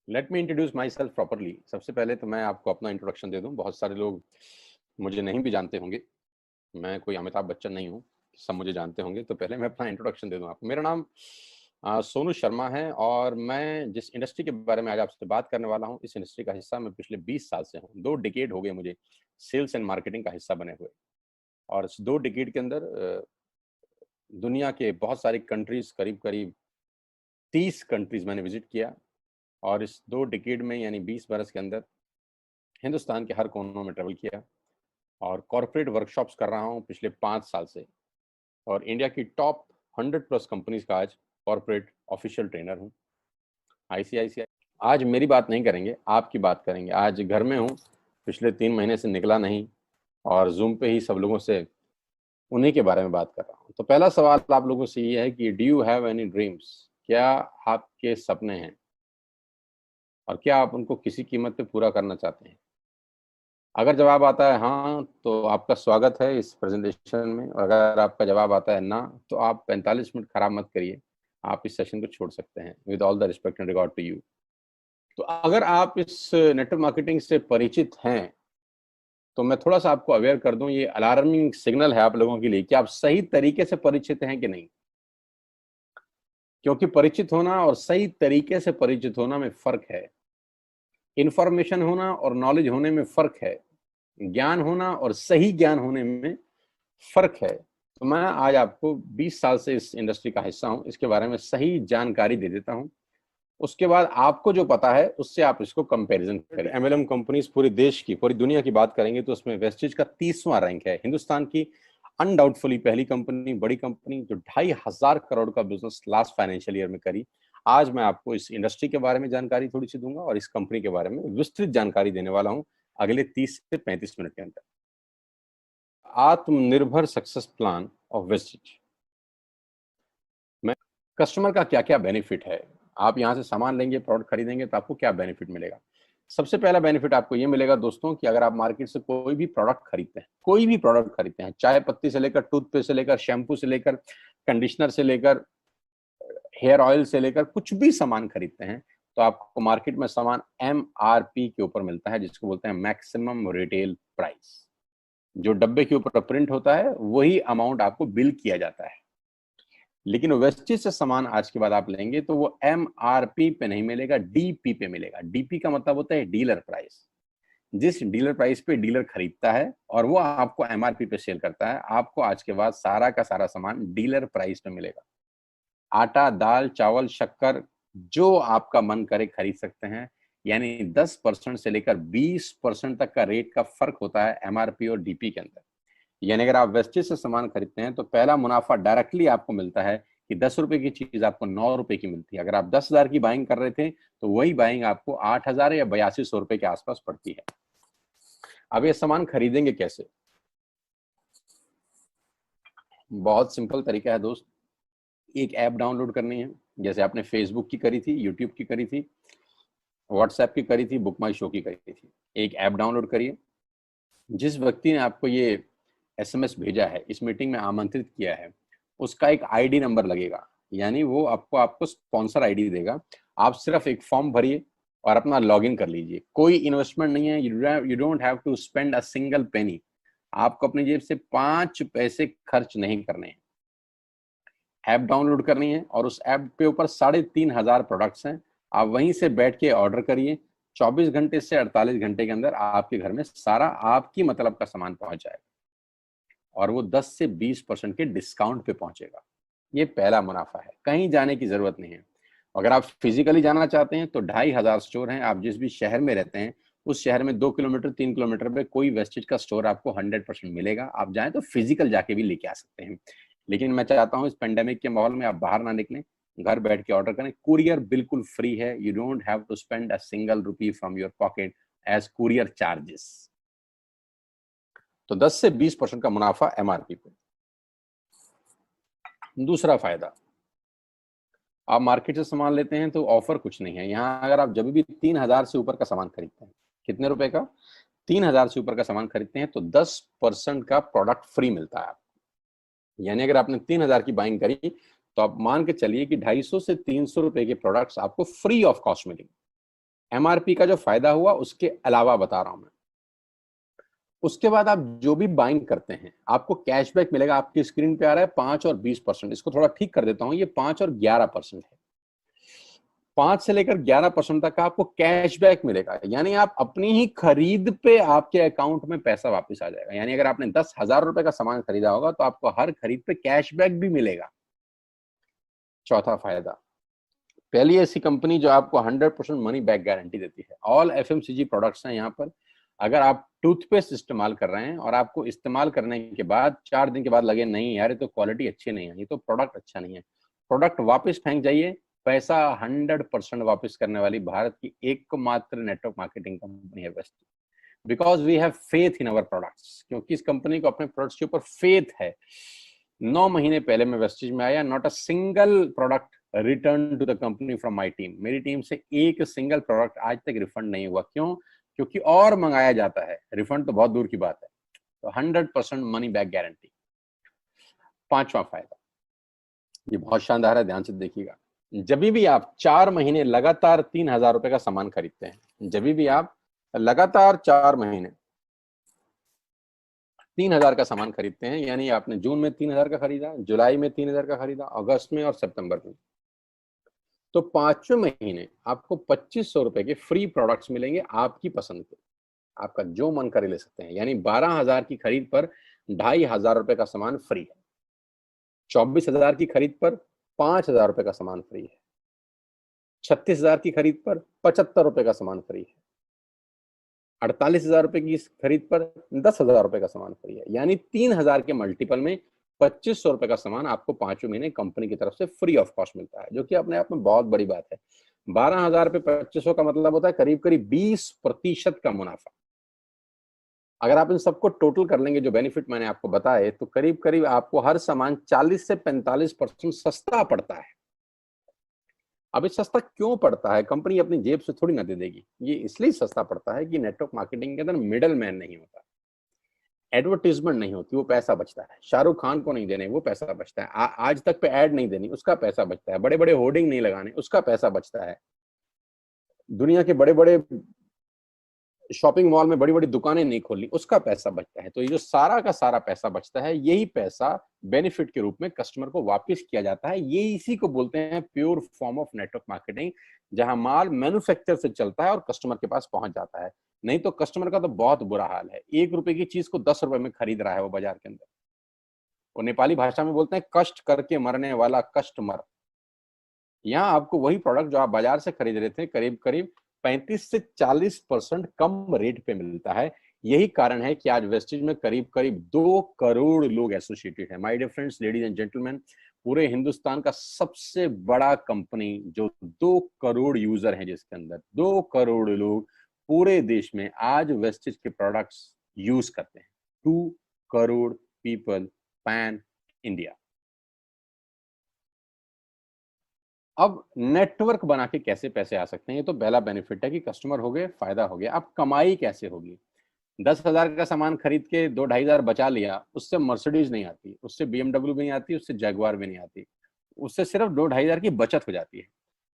Let me introduce my self properly. सबसे पहले तो मैं आपको अपना इंट्रोडक्शन दे दूं। बहुत सारे लोग मुझे नहीं भी जानते होंगे। मैं कोई अमिताभ बच्चन नहीं हूँ, सब मुझे जानते होंगे। तो पहले मैं अपना इंट्रोडक्शन दे दूं आपको। मेरा नाम सोनू शर्मा है और मैं जिस इंडस्ट्री के बारे में आज आपसे बात करने वाला हूँ, इस इंडस्ट्री का हिस्सा मैं पिछले 20 साल से हूँ। 2 डिकेड हो गए मुझे सेल्स एंड मार्केटिंग का हिस्सा बने हुए। और इस 2 डिकेड के अंदर दुनिया के बहुत सारी कंट्रीज, करीब करीब 30 कंट्रीज मैंने विजिट किया। और इस 2 डिकेड में यानी 20 बरस के अंदर हिंदुस्तान के हर कोनों में ट्रेवल किया और कॉर्पोरेट वर्कशॉप्स कर रहा हूँ पिछले 5 साल से। और इंडिया की टॉप 100 प्लस कंपनीज का आज कॉर्पोरेट ऑफिशियल ट्रेनर हूँ। आईसीआईसीआई। आज मेरी बात नहीं करेंगे, आपकी बात करेंगे। आज घर में हूँ, पिछले 3 महीने से निकला नहीं और जूम पे ही सब लोगों से उन्हीं के बारे में बात कर रहा हूँ। तो पहला सवाल आप लोगों से ये है कि do you have any dreams? क्या आपके सपने हैं और क्या आप उनको किसी कीमत पे पूरा करना चाहते हैं? अगर जवाब आता है हाँ, तो आपका स्वागत है इस प्रेजेंटेशन में। और अगर आपका जवाब आता है ना, तो आप 45 मिनट खराब मत करिए, आप इस सेशन को छोड़ सकते हैं। With all the respect and regard to you. तो अगर आप इस नेटवर्क मार्केटिंग से परिचित हैं, तो मैं थोड़ा सा आपको अवेयर कर दूं, ये अलार्मिंग सिग्नल है आप लोगों के लिए कि आप सही तरीके से परिचित हैं कि नहीं। क्योंकि परिचित होना और सही तरीके से परिचित होना में फर्क है। इंफॉर्मेशन होना और नॉलेज होने में फर्क है। ज्ञान होना और सही ज्ञान होने में फर्क है। तो मैं आज आपको 20 साल से इस इंडस्ट्री का हिस्सा हूं, इसके बारे में सही जानकारी दे देता हूं। उसके बाद आपको जो पता है उससे आप इसको कंपैरिजन करें। एमएलएम कंपनीज पूरे देश की, पूरी दुनिया की बात करेंगे तो उसमें वेस्टेज का 30वां रैंक है। हिंदुस्तान की अनडाउटफुली पहली कंपनी, बड़ी कंपनी जो 2,500 करोड़ का बिजनेस लास्ट फाइनेंशियल ईयर में करी। आज मैं आपको इस इंडस्ट्री के बारे में जानकारी थोड़ी सी दूंगा और इस कंपनी के बारे में विस्तृत जानकारी देने वाला हूं अगले 30 से 35 मिनट के अंदर। आत्मनिर्भर सक्सेस प्लान ऑफ वेस्टेज में कस्टमर का क्या क्या बेनिफिट है। आप यहाँ से सामान लेंगे, प्रोडक्ट खरीदेंगे तो आपको क्या बेनिफिट मिलेगा। सबसे पहला बेनिफिट आपको ये मिलेगा दोस्तों कि अगर आप मार्केट से कोई भी प्रोडक्ट खरीदते हैं, कोई भी प्रोडक्ट खरीदते हैं, चाय पत्ती से लेकर टूथपेस्ट से लेकर शैम्पू से लेकर कंडीशनर से लेकर हेयर ऑयल से लेकर कुछ भी सामान खरीदते हैं, तो आपको मार्केट में सामान MRP के ऊपर मिलता है, जिसको बोलते हैं मैक्सिमम रिटेल प्राइस। जो डब्बे के ऊपर प्रिंट होता है वही अमाउंट आपको बिल किया जाता है। लेकिन वेस्टेज से सामान आज के बाद आप लेंगे तो वो MRP पे नहीं मिलेगा, DP पे मिलेगा। DP का मतलब होता है डीलर प्राइस। जिस डीलर प्राइस पे डीलर खरीदता है और वो आपको MRP पे सेल करता है, आपको आज के बाद सारा का सारा सामान डीलर प्राइस पे मिलेगा। आटा, दाल, चावल, शक्कर जो आपका मन करे खरीद सकते हैं। यानी 10% से लेकर 20% तक का रेट का फर्क होता है MRP और DP के अंदर। यानी अगर आप वेस्टेज से सामान खरीदते हैं तो पहला मुनाफा डायरेक्टली आपको मिलता है कि 10 रुपए की चीज आपको 9 रुपए की मिलती है। अगर आप 10,000 की बाइंग कर रहे थे तो वही बाइंग आपको 8,000 या 8200 रुपए के आसपास पड़ती है। अब ये सामान खरीदेंगे कैसे? बहुत सिंपल तरीका है दोस्त। एक ऐप डाउनलोड करनी है, जैसे आपने फेसबुक की करी थी, यूट्यूब की करी थी, व्हाट्सएप की करी थी, बुक माई शो की करी थी। एक ऐप डाउनलोड करिए। जिस व्यक्ति ने आपको ये SMS भेजा है, इस मीटिंग में आमंत्रित किया है, उसका एक ID नंबर लगेगा। यानी वो आपको स्पॉन्सर ID देगा। आप सिर्फ एक फॉर्म भरिए और अपना लॉगिन कर लीजिए। कोई इन्वेस्टमेंट नहीं है। You don't have to spend a single penny. आपको अपनी जेब से 5 पैसे खर्च नहीं करने हैं। ऐप डाउनलोड करनी है और उस ऐप के ऊपर 3,500 प्रोडक्ट्स हैं। आप वहीं से बैठ के ऑर्डर करिए। 24 घंटे से 48 घंटे के अंदर आपके घर में सारा आपकी मतलब का सामान पहुंच जाएगा और वो 10 से 20% के डिस्काउंट पे पहुंचेगा। ये पहला मुनाफा है, कहीं जाने की जरूरत नहीं है। अगर आप फिजिकली जाना चाहते हैं तो 2,500 स्टोर हैं। आप जिस भी शहर में रहते हैं उस शहर में 2 किलोमीटर 3 किलोमीटर पे कोई वेस्टेज का स्टोर आपको 100% मिलेगा। आप जाएं तो फिजिकल जाके भी लेके आ सकते हैं। लेकिन मैं चाहता हूं इस पेंडेमिक के माहौल में आप बाहर ना निकलें, घर बैठ के ऑर्डर करें। कुरियर बिल्कुल फ्री है। You don't have to spend a single rupee from your pocket as courier charges. तो 10 से 20% का मुनाफा MRP पे। दूसरा फायदा, आप मार्केट से सामान लेते हैं तो ऑफर कुछ नहीं है यहाँ। अगर आप जब भी 3,000 से ऊपर का सामान खरीदते हैं, कितने रुपए का? 3,000 से ऊपर का सामान खरीदते हैं तो 10% का प्रोडक्ट फ्री मिलता है आपको। यानी अगर आपने 3,000 की बाइंग करी तो आप मान के चलिए कि 250 से 300 रुपए के प्रोडक्ट्स आपको फ्री ऑफ कॉस्ट मिलेंगे। एमआरपी का जो फायदा हुआ उसके अलावा बता रहा हूं मैं। उसके बाद आप जो भी बाइंग करते हैं आपको कैशबैक मिलेगा। आपकी स्क्रीन पे आ रहा है 5 और 20%। इसको थोड़ा ठीक कर देता हूं, ये 5 और 11% है। 5 से लेकर 11% तक का आपको कैशबैक मिलेगा, यानी आप अपनी ही खरीद पे आपके अकाउंट में पैसा वापस आ जाएगा। यानी अगर आपने 10,000 रुपए का सामान खरीदा होगा तो आपको हर खरीद पे कैशबैक भी मिलेगा। चौथा फायदा, पहली ऐसी कंपनी जो आपको 100% मनी बैक गारंटी देती है। ऑल एफएमसीजी प्रोडक्ट्स हैं यहाँ पर। अगर आप टूथपेस्ट इस्तेमाल कर रहे हैं और आपको इस्तेमाल करने के बाद 4 दिन के बाद लगे नहीं यार ये तो क्वालिटी अच्छी नहीं है, ये तो प्रोडक्ट अच्छा नहीं है, प्रोडक्ट वापस फेंक जाइए। पैसा 100% वापस करने वाली भारत की एकमात्र नेटवर्क मार्केटिंग कंपनी है Vestige. Because we have faith in our products, क्योंकि इस कंपनी को अपने प्रोडक्ट्स के ऊपर फेथ है। 9 महीने पहले मैं वेस्टेज में आया, not a single product return to the company from my team. मेरी टीम से एक सिंगल प्रोडक्ट आज तक रिफंड नहीं हुआ। क्यों? क्योंकि और मंगाया जाता है, रिफंड तो बहुत दूर की बात है। तो 100% मनी बैक गारंटी। पांचवा फायदा, ये बहुत शानदार है, ध्यान से देखिएगा। जब भी आप 4 महीने लगातार 3,000 रुपए का सामान खरीदते हैं, जब भी आप लगातार 4 महीने 3,000 का सामान खरीदते हैं, यानी आपने जून में 3,000 का खरीदा, जुलाई में 3,000 का खरीदा, अगस्त में और सितंबर में, तो 5वें महीने आपको 2,500 रुपए के फ्री प्रोडक्ट्स मिलेंगे आपकी पसंद के। आपका जो मन करे ले सकते हैं। यानी 12,000 की खरीद पर 2,500 रुपए का सामान फ्री है। 24,000 की खरीद पर 5,000 रुपए का सामान फ्री है। 36,000 की खरीद पर 75 रुपए का सामान फ्री है। 48,000 रुपए की खरीद पर 10,000 रुपए का सामान फ्री है। यानी 3,000 के मल्टीपल में 2,500 रुपए का सामान आपको 5वें महीने कंपनी की तरफ से फ्री ऑफ कॉस्ट मिलता है, जो कि अपने आप में बहुत बड़ी बात है। 12,000 पे 2,500 का मतलब होता है करीब करीब 20% का मुनाफा। अगर आप इन सबको टोटल कर लेंगे जो बेनिफिट मैंने आपको बताए, तो करीब करीब आपको हर सामान 40 से 45% सस्ता पड़ता है। अब ये सस्ता क्यों पड़ता है? कंपनी अपनी जेब से थोड़ी ना दे देगी। ये इसलिए सस्ता पड़ता है कि नेटवर्क मार्केटिंग के अंदर मिडल मैन नहीं होता, एडवर्टीजमेंट नहीं होती, वो पैसा बचता है। शाहरुख खान को नहीं देने, वो पैसा बचता है। आज तक पे ऐड नहीं देनी, उसका पैसा बचता है। बड़े बड़े होर्डिंग नहीं लगाने, उसका पैसा बचता है। दुनिया के बड़े बड़े शॉपिंग मॉल में बड़ी बड़ी दुकानें नहीं खोलनी, उसका पैसा बचता है। तो ये जो सारा का सारा पैसा बचता है, यही पैसा बेनिफिट के रूप में कस्टमर को वापस किया जाता है। ये इसी को बोलते हैं pure form of network marketing, जहां माल मैन्युफैक्चर से चलता है और कस्टमर के पास पहुंच जाता है। नहीं तो कस्टमर का तो बहुत बुरा हाल है। 1 रुपए की चीज को 10 रुपए में खरीद रहा है वो बाजार के अंदर। वो नेपाली भाषा में बोलते हैं कष्ट करके मरने वाला कस्टमर। यहाँ आपको वही प्रोडक्ट जो आप बाजार से खरीद रहे थे करीब करीब 35 से 40% कम रेट पे मिलता है। यही कारण है कि आज वेस्टेज में करीब करीब 2 करोड़ लोग एसोसिएटेड है। My dear friends, ladies and gentleman, पूरे हिंदुस्तान का सबसे बड़ा कंपनी जो 2 करोड़ यूजर हैं, जिसके अंदर 2 करोड़ लोग पूरे देश में आज वेस्टेज के प्रोडक्ट्स यूज करते हैं। 2 करोड़ पीपल पैन इंडिया। अब नेटवर्क बना के कैसे पैसे आ सकते हैं? ये तो पहला बेनिफिट है कि कस्टमर हो गए, फायदा हो गया। अब कमाई कैसे होगी? 10,000 का सामान खरीद के 2-2,500 बचा लिया, उससे मर्सिडीज नहीं आती, उससे बीएमडब्ल्यू भी नहीं आती, उससे जगुआर भी नहीं आती, उससे सिर्फ 2-2,500 की बचत हो जाती है।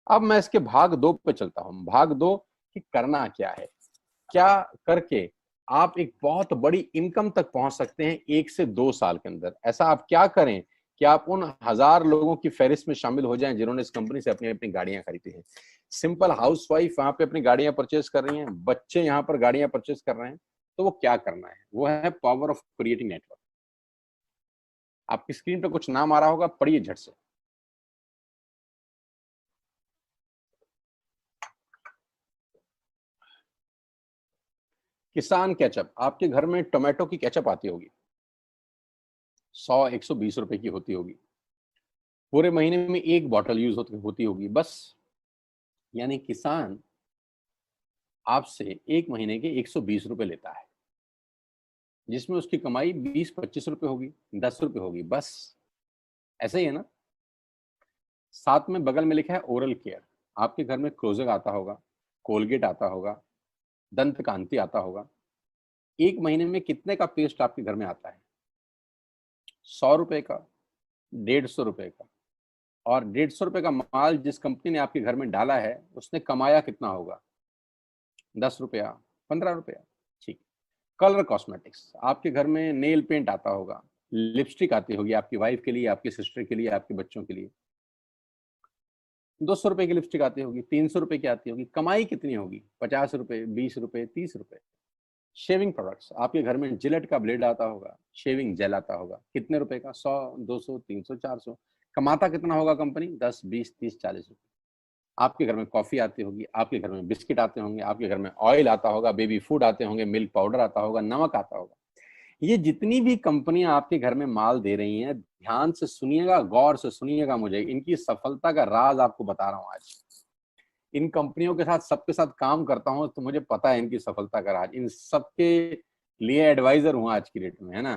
अब मैं इसके भाग 2 पे चलता हूँ। भाग 2 कि करना क्या है, क्या करके आप एक बहुत बड़ी इनकम तक पहुंच सकते हैं 1 से 2 साल के अंदर। ऐसा आप क्या करें कि आप उन 1,000 लोगों की फहरिस्त में शामिल हो जाएं जिन्होंने इस कंपनी से अपनी अपनी गाड़ियां खरीदी हैं। सिंपल हाउसवाइफ वहां पे अपनी गाड़ियां परचेज कर रही हैं, बच्चे यहाँ पर गाड़ियां परचेज कर रहे हैं। तो वो क्या करना है? वो है पावर ऑफ क्रिएटिंग नेटवर्क। आपकी स्क्रीन पे कुछ नाम आ रहा होगा, पढ़िए झट से। किसान केचप। आपके घर में टोमेटो की केचप आती होगी, 100-120 रुपए की होती होगी। पूरे महीने में 1 बॉटल यूज होती होगी बस। यानी किसान आपसे 1 महीने के 120 रुपए लेता है, जिसमें उसकी कमाई 20-25 रुपए होगी, 10 रुपए होगी बस। ऐसे ही है ना? साथ में बगल में लिखा है ओरल केयर। आपके घर में क्लोजर आता होगा, कोलगेट आता होगा, दंत कांति आता होगा। 1 महीने में कितने का पेस्ट आपके घर में आता है? 100 रुपए का, 150 रुपए का। और 150 रुपए का माल जिस कंपनी ने आपके घर में डाला है, उसने कमाया कितना होगा? 10 रुपया, 15 रुपया, ठीक। कलर कॉस्मेटिक्स, आपके घर में नेल पेंट आता होगा, लिपस्टिक आती होगी आपकी वाइफ के लिए, आपकी सिस्टर के लिए, आपके बच्चों के लिए। 200 रुपए की लिपस्टिक आती होगी, 300 रुपए की आती होगी। कमाई कितनी होगी? 50 रुपए, 20 रुपए, 30 रुपए। शेविंग प्रोडक्ट्स, आपके घर में जिलेट का ब्लेड आता होगा, शेविंग जेल आता होगा, कितने रुपए का? 100, 200, 300, 400। कमाता कितना होगा कंपनी? 10, 20, 30, 40 रुपए। आपके घर में कॉफी आती होगी, आपके घर में बिस्किट आते होंगे, आपके घर में ऑयल आता होगा, बेबी फूड आते होंगे, मिल्क पाउडर आता होगा, नमक आता होगा। ये जितनी भी कंपनियां आपके घर में माल दे रही हैं, ध्यान से सुनिएगा, गौर से सुनिएगा, मुझे इनकी सफलता का राज आपको बता रहा हूं आज। इन कंपनियों के साथ, सबके साथ काम करता हूं तो मुझे पता है इनकी सफलता का राज। इन सबके लिए एडवाइजर हूं आज की डेट में, है ना।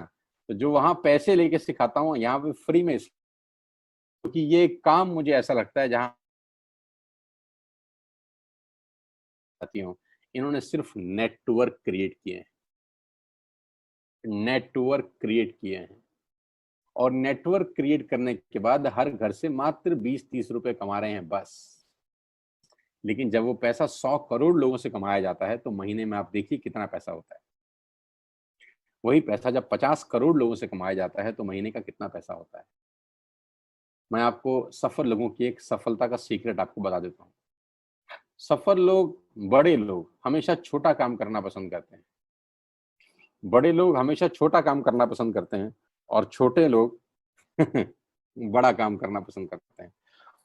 तो जो वहां पैसे लेके सिखाता हूं, यहाँ पे फ्री में, क्योंकि ये काम मुझे ऐसा लगता है जहां आती हूँ, इन्होंने सिर्फ नेटवर्क क्रिएट किए हैं, नेटवर्क क्रिएट किए हैं। और नेटवर्क क्रिएट करने के बाद हर घर से मात्र 20-30 रुपए कमा रहे हैं बस। लेकिन जब वो पैसा 100 करोड़ लोगों से कमाया जाता है तो महीने में आप देखिए कितना पैसा होता है। वही पैसा जब 50 करोड़ लोगों से कमाया जाता है तो महीने का कितना पैसा होता है। मैं आपको सफल लोगों की एक सफलता का सीक्रेट आपको बता देता हूँ। सफल लोग, बड़े लोग हमेशा छोटा काम करना पसंद करते हैं। बड़े लोग हमेशा छोटा काम करना पसंद करते हैं और छोटे लोग बड़ा काम करना पसंद करते हैं।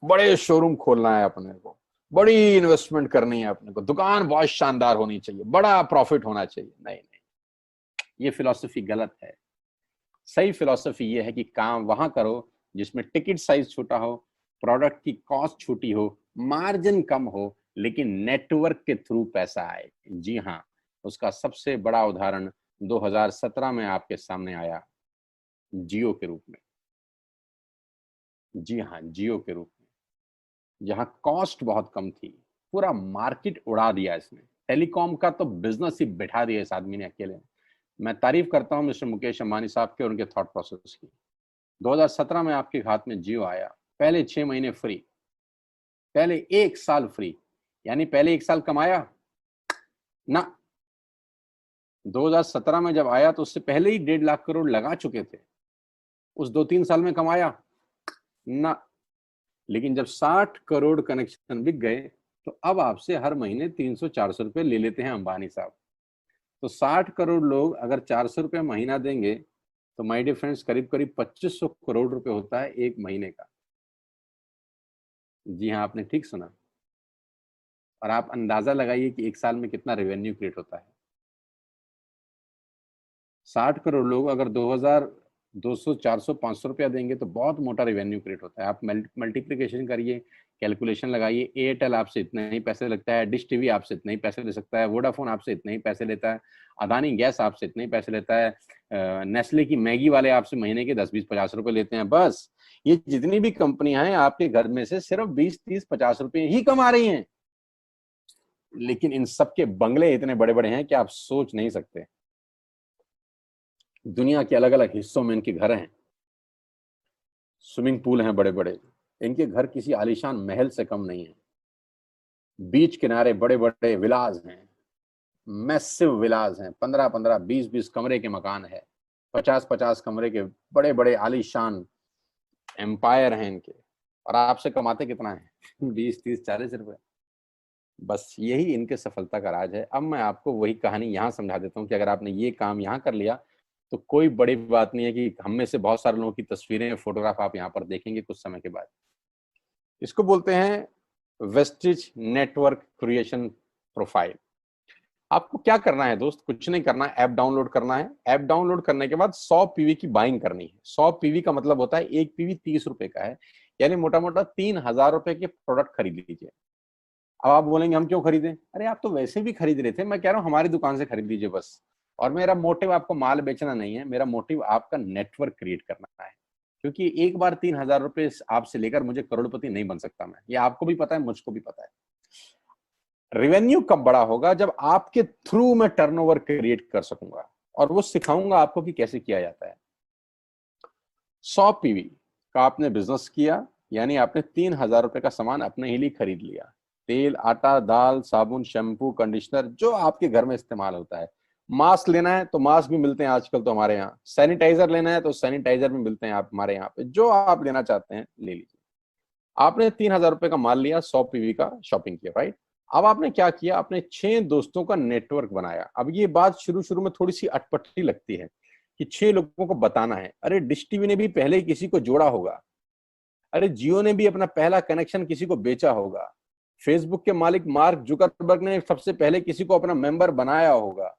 बड़े शोरूम खोलना है अपने को, बड़ी इन्वेस्टमेंट करनी है अपने को, दुकान बहुत शानदार होनी चाहिए, बड़ा प्रॉफिट होना चाहिए। नहीं नहीं, ये फिलॉसफी गलत है। सही फिलॉसफी ये है कि काम वहां करो जिसमें टिकट साइज छोटा हो, प्रोडक्ट की कॉस्ट छोटी हो, मार्जिन कम हो, लेकिन नेटवर्क के थ्रू पैसा आए। जी हाँ, उसका सबसे बड़ा उदाहरण 2017 में आपके सामने आया, जियो के रूप में। जी हाँ, जियो के रूप में, जहां कॉस्ट बहुत कम थी, पूरा मार्केट उड़ा दिया इसने। टेलीकॉम का तो बिजनेस ही बिठा दिया इस आदमी ने अकेले। मैं तारीफ करता हूं मिस्टर मुकेश अंबानी साहब के और उनके थॉट प्रोसेस की। 2017 में आपके हाथ में जियो आया, पहले 6 महीने फ्री, पहले 1 साल फ्री, यानी पहले 1 साल कमाया ना। 2017 में जब आया तो उससे पहले ही 1.5 लाख करोड़ लगा चुके थे। उस 2-3 साल में कमाया ना। लेकिन जब 60 करोड़ कनेक्शन बिक गए तो अब आपसे हर महीने 300-400 रुपए ले लेते हैं अंबानी साहब। तो 60 करोड़ लोग अगर 400 रुपये महीना देंगे तो माय डियर फ्रेंड्स करीब करीब 2500 करोड़ रुपए होता है एक महीने का। जी हाँ, आपने ठीक सुना। और आप अंदाजा लगाइए कि 1 साल में कितना रेवेन्यू क्रिएट होता है। 60 करोड़ लोग अगर 2000, 200, 400, 500 रुपया देंगे तो बहुत मोटा रेवेन्यू क्रिएट होता है। आप मल्टीप्लिकेशन करिए, कैलकुलेशन लगाइए। एयरटेल आपसे इतने ही पैसे लगता है, डिश टीवी आपसे इतने ही पैसे ले सकता है, वोडाफोन आपसे इतने ही पैसे लेता है, अदानी गैस आपसे इतने ही पैसे लेता है, नेस्ले की मैगी वाले आपसे महीने के 10, 20, 50 रुपए लेते हैं बस। ये जितनी भी कंपनियां हैं आपके घर में से सिर्फ 20, 30, 50 रुपए ही कमा रही हैं। लेकिन इन सबके बंगले इतने बड़े बड़े हैं कि आप सोच नहीं सकते। दुनिया के अलग अलग हिस्सों में इनके घर हैं, स्विमिंग पूल हैं बड़े बड़े। इनके घर किसी आलीशान महल से कम नहीं है। बीच किनारे बड़े बड़े विलाज हैं, मैसिव विलाज हैं, 15-15, 20-20 कमरे के मकान है, 50-50 कमरे के बड़े बड़े आलीशान एम्पायर हैं इनके। और आपसे कमाते कितना है? 20, 30, 40 रुपए। बस यही इनके सफलता का राज है। अब मैं आपको वही कहानी यहाँ समझा देता हूँ कि अगर आपने ये काम यहाँ कर लिया तो कोई बड़ी बात नहीं है कि हम में से बहुत सारे लोगों की तस्वीरें, फोटोग्राफ आप यहाँ पर देखेंगे कुछ समय के बाद। इसको बोलते हैं वेस्टिज नेटवर्क क्रिएशन प्रोफाइल। आपको क्या करना है दोस्त? कुछ नहीं करना है, ऐप डाउनलोड करना है। ऐप डाउनलोड करने के बाद 100 पीवी की बाइंग करनी है। 100 पीवी का मतलब होता है एक पीवी 30 रुपए का है, यानी मोटा मोटा 3000 रुपए के प्रोडक्ट खरीद लीजिए। अब आप बोलेंगे हम क्यों खरीदें? अरे आप तो वैसे भी खरीद रहे थे, मैं कह रहा हूँ हमारी दुकान से खरीद लीजिए बस। और मेरा मोटिव आपको माल बेचना नहीं है, मेरा मोटिव आपका नेटवर्क क्रिएट करना है। क्योंकि एक बार 3000 रुपए आपसे लेकर मुझे करोड़पति नहीं बन सकता मैं, ये आपको भी पता है, मुझको भी पता है। रेवेन्यू कब बड़ा होगा? जब आपके थ्रू मैं टर्नओवर क्रिएट कर सकूंगा और वो सिखाऊंगा आपको कि कैसे किया जाता है। 100 पीवी का आपने बिजनेस किया, यानी आपने 3000 रुपए का सामान अपने ही लिए खरीद लिया। तेल, आटा, दाल, साबुन, शैम्पू, कंडीशनर, जो आपके घर में इस्तेमाल होता है। मास्क लेना है तो मास्क भी मिलते हैं आजकल तो हमारे यहाँ। सैनिटाइजर लेना है तो सैनिटाइजर भी मिलते हैं आप हमारे यहाँ पे। जो आप लेना चाहते हैं ले लीजिए। आपने 3,000 रुपए का माल लिया, 100 PV का शॉपिंग किया, राइट। अब आपने क्या किया, आपने 6 दोस्तों का नेटवर्क बनाया। अब ये बात शुरू शुरू में थोड़ी सी अटपटी लगती है कि 6 लोगों को बताना है। अरे डिश टीवी ने भी पहले ही किसी को जोड़ा होगा, अरे जियो ने भी अपना पहला कनेक्शन किसी को बेचा होगा, फेसबुक के मालिक मार्क जुकरबर्ग ने सबसे पहले किसी को अपना मेंबर बनाया होगा।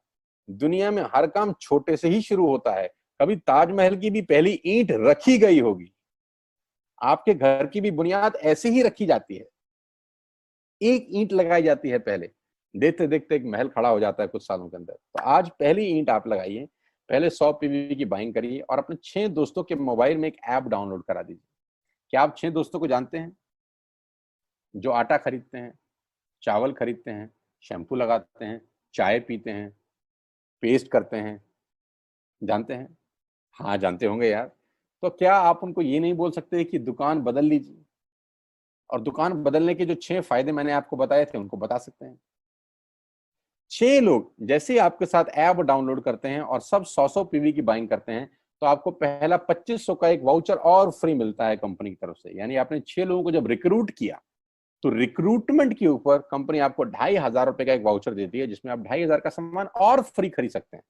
दुनिया में हर काम छोटे से ही शुरू होता है। कभी ताजमहल की भी पहली ईंट रखी गई होगी। आपके घर की भी बुनियाद ऐसे ही रखी जाती है, एक ईंट लगाई जाती है पहले, देखते देखते एक महल खड़ा हो जाता है कुछ सालों के अंदर। तो आज पहली ईंट आप लगाइए, पहले 100 PV की बाइंग करिए और अपने 6 दोस्तों के मोबाइल में एक ऐप डाउनलोड करा दीजिए। क्या आप 6 दोस्तों को जानते हैं जो आटा खरीदते हैं, चावल खरीदते हैं, शैम्पू लगाते हैं, चाय पीते हैं, पेस्ट करते हैं? जानते हैं? हाँ जानते होंगे यार। तो क्या आप उनको ये नहीं बोल सकते कि दुकान बदल लीजिए? और दुकान बदलने के जो 6 फायदे मैंने आपको बताए थे उनको बता सकते हैं। 6 लोग जैसे ही आपके साथ ऐप डाउनलोड करते हैं और सब 100-100 PV की बाइंग करते हैं, तो आपको पहला 2500 का एक वाउचर और फ्री मिलता है कंपनी की तरफ से। यानी आपने 6 लोगों को जब रिक्रूट किया, तो रिक्रूटमेंट के ऊपर कंपनी आपको 2,500 रुपए का एक वाउचर देती है, जिसमें आप 2,500 का सामान और फ्री खरीद सकते हैं।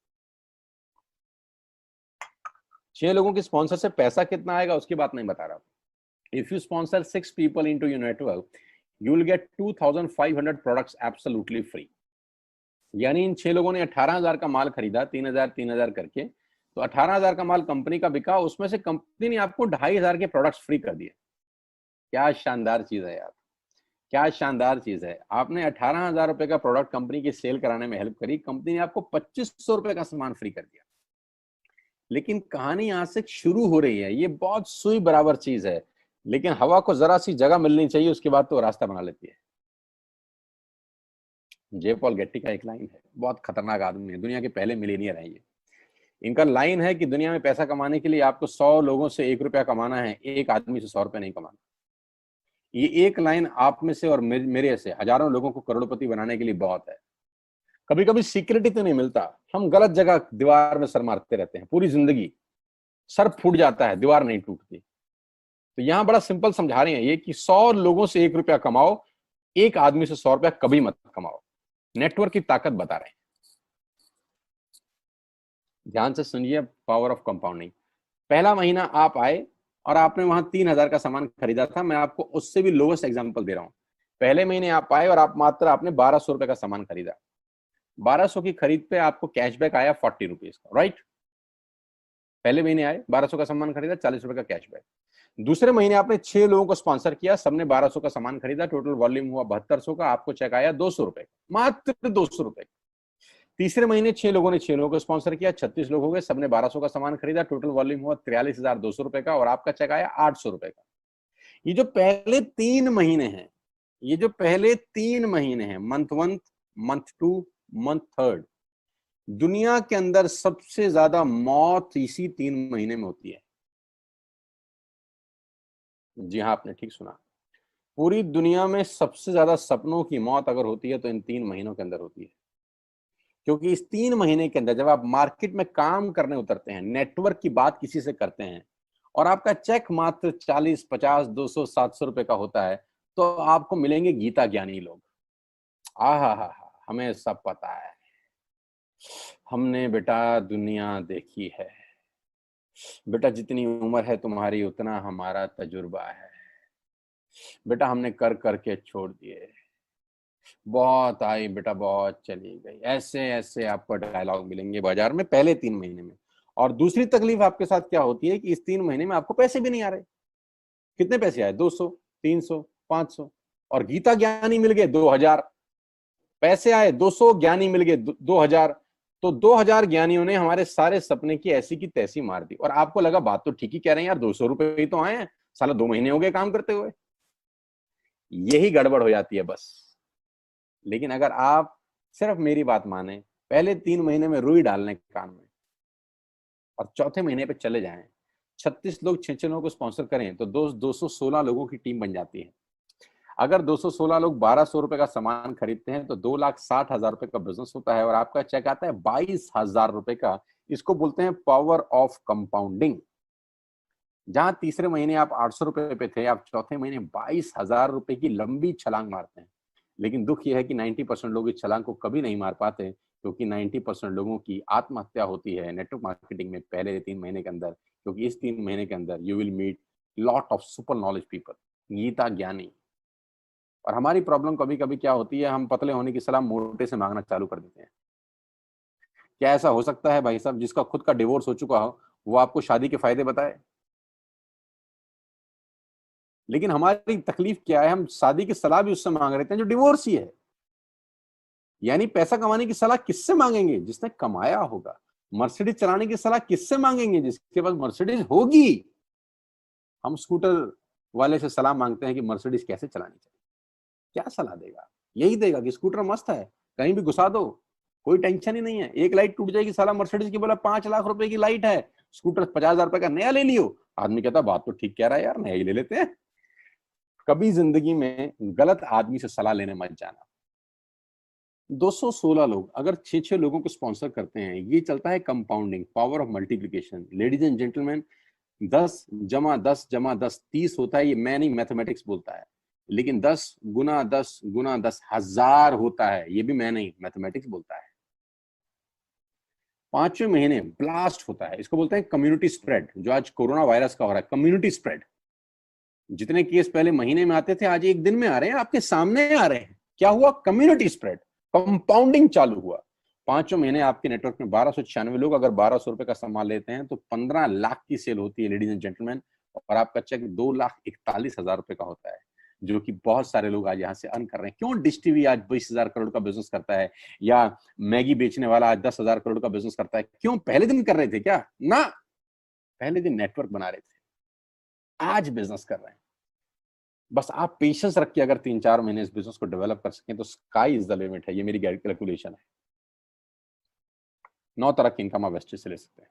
6 लोगों की स्पॉन्सर से पैसा कितना आएगा उसकी बात नहीं बता रहा। If you sponsor 6 people into your network, you will get 2,500 products absolutely free। यानी इन 6 लोगों ने 18,000 का माल खरीदा, 3,000 करके, तो 18,000 का माल कंपनी का बिका, उसमें से कंपनी ने आपको 2,500 के प्रोडक्ट्स फ्री कर दिए। क्या शानदार चीज है यार, क्या शानदार चीज है। आपने 18,000 रुपए का प्रोडक्ट कंपनी की सेल कराने में हेल्प करी, कंपनी ने आपको 2,500 रुपए का सामान फ्री कर दिया। लेकिन कहानी यहां से शुरू हो रही है। ये बहुत सुई बराबर चीज है, लेकिन हवा को जरा सी जगह मिलनी चाहिए, उसके बाद तो रास्ता बना लेती है। जे पॉल गेट्टी का एक लाइन है, बहुत खतरनाक आदमी है, दुनिया के पहले मिलीनियर है ये। इनका लाइन है कि दुनिया में पैसा कमाने के लिए आपको 100 लोगों से 1 रुपया कमाना है, एक आदमी से 100 रुपया नहीं कमाना। ये एक लाइन आप में से और मेरे से हजारों लोगों को करोड़पति बनाने के लिए बहुत है। कभी कभी सीक्रेट ही तो नहीं मिलता, हम गलत जगह दीवार में सर मारते रहते हैं पूरी जिंदगी, सर फूट जाता है, दीवार नहीं टूटती। तो यहां बड़ा सिंपल समझा रहे हैं ये कि 100 लोगों से 1 रुपया कमाओ, एक आदमी से 100 रुपया कभी मत कमाओ। नेटवर्क की ताकत बता रहे हैं। ध्यान से सुनिए, पावर ऑफ कंपाउंडिंग। पहला महीना आप आए और आपने वहां 3,000 का सामान खरीदा था। मैं आपको उससे भी लोवेस्ट एग्जांपल दे रहा हूं। पहले महीने आप आए और आप मात्र आपने 1,200 रुपए का सामान खरीदा। 1,200 की खरीद पे आपको कैशबैक आया 40 रुपीज का, राइट। पहले महीने आए, 1,200 का सामान खरीदा, 40 रुपए का कैशबैक। दूसरे महीने आपने 6 लोगों को स्पॉन्सर किया, सबने 1,200 का सामान खरीदा, टोटल वॉल्यूम हुआ 7,200 का, आपको चेक आया 200 रुपए, मात्र 200 रुपए। तीसरे महीने 6 लोगों ने 6 लोगों को स्पॉन्सर किया, 36 लोग हो गए, सबने 1,200 का सामान खरीदा, टोटल वॉल्यूम हुआ 43,200 रुपए का, और आपका चेक आया 800 रुपए का। ये जो पहले 3 महीने हैं, ये जो पहले 3 महीने हैं, मंथ 1, मंथ 2, मंथ 3, दुनिया के अंदर सबसे ज्यादा मौत इसी 3 महीने में होती है। जी हाँ, आपने ठीक सुना। पूरी दुनिया में सबसे ज्यादा सपनों की मौत अगर होती है तो इन 3 महीनों के अंदर होती है। क्योंकि इस 3 महीने के अंदर जब आप मार्केट में काम करने उतरते हैं, नेटवर्क की बात किसी से करते हैं, और आपका चेक मात्र 40, 50, 200, 700 रुपए का होता है, तो आपको मिलेंगे गीता ज्ञानी लोग। आहा, हमें सब पता है, हमने बेटा दुनिया देखी है, बेटा जितनी उम्र है तुम्हारी उतना हमारा तजुर्बा है, बेटा हमने कर करके छोड़ दिए, बहुत आई बेटा बहुत चली गई। ऐसे ऐसे आपको डायलॉग मिलेंगे बाजार में पहले 3 महीने में। और दूसरी तकलीफ आपके साथ क्या होती है कि इस 3 महीने में आपको पैसे भी नहीं आ रहे। कितने पैसे आए? 200, 300, 500, और गीता ज्ञानी मिल गए 2,000। पैसे आए 200, ज्ञानी मिल गए 2,000। तो 2,000 ज्ञानियों ने हमारे सारे सपने की ऐसी की तैसी मार दी। और आपको लगा बात तो ठीक ही कह रहे हैं यार, 200 रुपए ही तो आए हैं, साला 2 महीने हो गए काम करते हुए। यही गड़बड़ हो जाती है बस। लेकिन अगर आप सिर्फ मेरी बात माने, पहले 3 महीने में रुई डालने कान में, और चौथे महीने पे चले जाएं, 36 लोग 6 लोगों को स्पॉन्सर करें, तो 216 लोगों की टीम बन जाती है। अगर 216 लोग 1200 रुपए का सामान खरीदते हैं तो 2,60,000 रुपए का बिजनेस होता है और आपका चेक आता है 22,000 रुपए का। इसको बोलते हैं पावर ऑफ कंपाउंडिंग। जहां तीसरे महीने आप 800 रुपए पे थे, आप चौथे महीने 22,000 रुपए की लंबी छलांग मारते हैं। लेकिन दुख यह है कि 90% लोग इस छलांग को कभी नहीं मार पाते, क्योंकि 90% लोगों की आत्महत्या होती है नेटवर्क मार्केटिंग में पहले 3 महीने के अंदर। क्योंकि इस 3 महीने के अंदर you will meet lot of super knowledge people, Gita ज्ञानी। और हमारी प्रॉब्लम कभी कभी क्या होती है, हम पतले होने की सलाह मोटे से मांगना चालू कर देते हैं। क्या ऐसा हो सकता है भाई साहब, जिसका खुद का डिवोर्स हो चुका हो वो आपको शादी के फायदे बताए? लेकिन हमारी तकलीफ क्या है, हम शादी की सलाह भी उससे मांग रहे थे जो डिवोर्स ही है। यानी पैसा कमाने की सलाह किससे मांगेंगे? जिसने कमाया होगा। मर्सिडीज चलाने की सलाह किससे मांगेंगे? जिसके पास मर्सिडीज होगी। हम स्कूटर वाले से सलाह मांगते हैं कि मर्सिडीज कैसे चलानी चाहिए। क्या सलाह देगा? यही देगा कि स्कूटर मस्त है, कहीं भी घुसा दो, कोई टेंशन ही नहीं है। एक लाइट टूट जाएगी, साला मर्सिडीज की बोला 5 लाख रुपए की लाइट है, स्कूटर 50,000 रुपए का नया ले लियो। आदमी कहता बात तो ठीक कह रहा है यार, नया ही ले लेते हैं। कभी जिंदगी में गलत आदमी से सलाह लेने मत जाना। 216 लोग अगर 6-6 लोगों को स्पॉन्सर करते हैं, ये चलता है compounding, power of multiplication. Ladies and gentleman, 10 जमा 10 जमा 10 30 होता है। ये मैं नहीं, मैथमेटिक्स बोलता है। लेकिन 10 गुना 10 गुना 10 1000 होता है। ये भी मैं नहीं, मैथमेटिक्स बोलता है। 5वें महीने ब्लास्ट होता है। इसको बोलते हैं कम्युनिटी स्प्रेड, जो आज कोरोना वायरस का हो रहा है। कम्युनिटी स्प्रेड, जितने केस पहले महीने में आते थे आज एक दिन में आ रहे हैं, आपके सामने आ रहे हैं। क्या हुआ? कम्युनिटी स्प्रेड, कंपाउंडिंग चालू हुआ। 5वें महीने आपके नेटवर्क में 1296 लोग अगर 1200 रुपए का सामान लेते हैं तो 15 लाख की सेल होती है लेडीज एंड जेंटलमैन। और आपका चेक 2,41,000 रुपए का होता है, जो कि बहुत सारे लोग आज यहाँ से अर्न कर रहे हैं। क्यों डिश टीवी आज 20,000 करोड़ का बिजनेस करता है, या मैगी बेचने वाला आज 10,000 करोड़ का बिजनेस करता है? क्यों? पहले दिन कर रहे थे क्या? ना, पहले दिन नेटवर्क बना रहे थे, आज बिजनेस कर रहे हैं। बस आप पेशेंस रख के अगर 3-4 महीने इस बिजनेस को डेवलप कर सकें तो स्काई इज द लिमिट है। ये मेरी कैलकुलेशन है। 9 तरह की इनकम आप वेस्टेज से ले सकते हैं।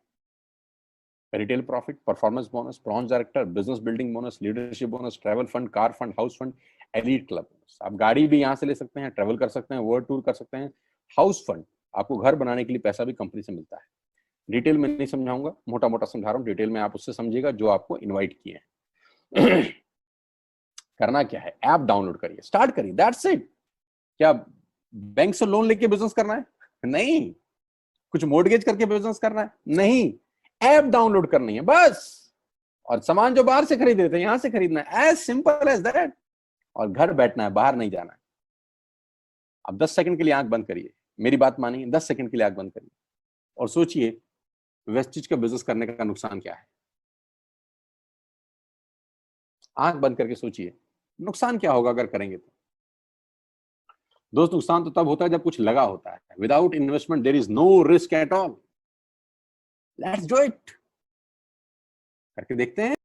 Retail profit, performance bonus, bronze director, business building bonus, leadership bonus, travel fund, car fund, house fund, elite club bonus. आप गाड़ी भी यहाँ से ले सकते हैं, ट्रैवल कर सकते हैं, वर्ल्ड टूर कर सकते हैं। हाउस फंड, आपको घर बनाने के लिए पैसा भी कंपनी से मिलता है। डिटेल में नहीं समझाऊंगा, मोटा मोटा समझा रहा हूँ। डिटेल में आप उससे समझिएगा जो आपको इन्वाइट किए हैं। करना क्या है? ऐप डाउनलोड करिए, स्टार्ट करिए, दैट्स इट। क्या बैंक से लोन लेके बिजनेस करना है? नहीं। कुछ मोर्टगेज करके बिजनेस करना है? नहीं। ऐप डाउनलोड करनी है बस। और सामान जो बाहर से खरीद रहे थे यहां से खरीदना है, एज सिंपल एज दैट। और घर बैठना है, बाहर नहीं जाना है। अब 10 सेकंड के लिए आंख बंद करिए, मेरी बात मानिए, 10 सेकंड के लिए आंख बंद करिए और सोचिए वेस्टेज का बिजनेस करने का नुकसान क्या है। आंख बंद करके सोचिए नुकसान क्या होगा अगर करेंगे तो। दोस्त, नुकसान तो तब होता है जब कुछ लगा होता है। Without investment there is no risk at all. Let's do it. करके देखते हैं।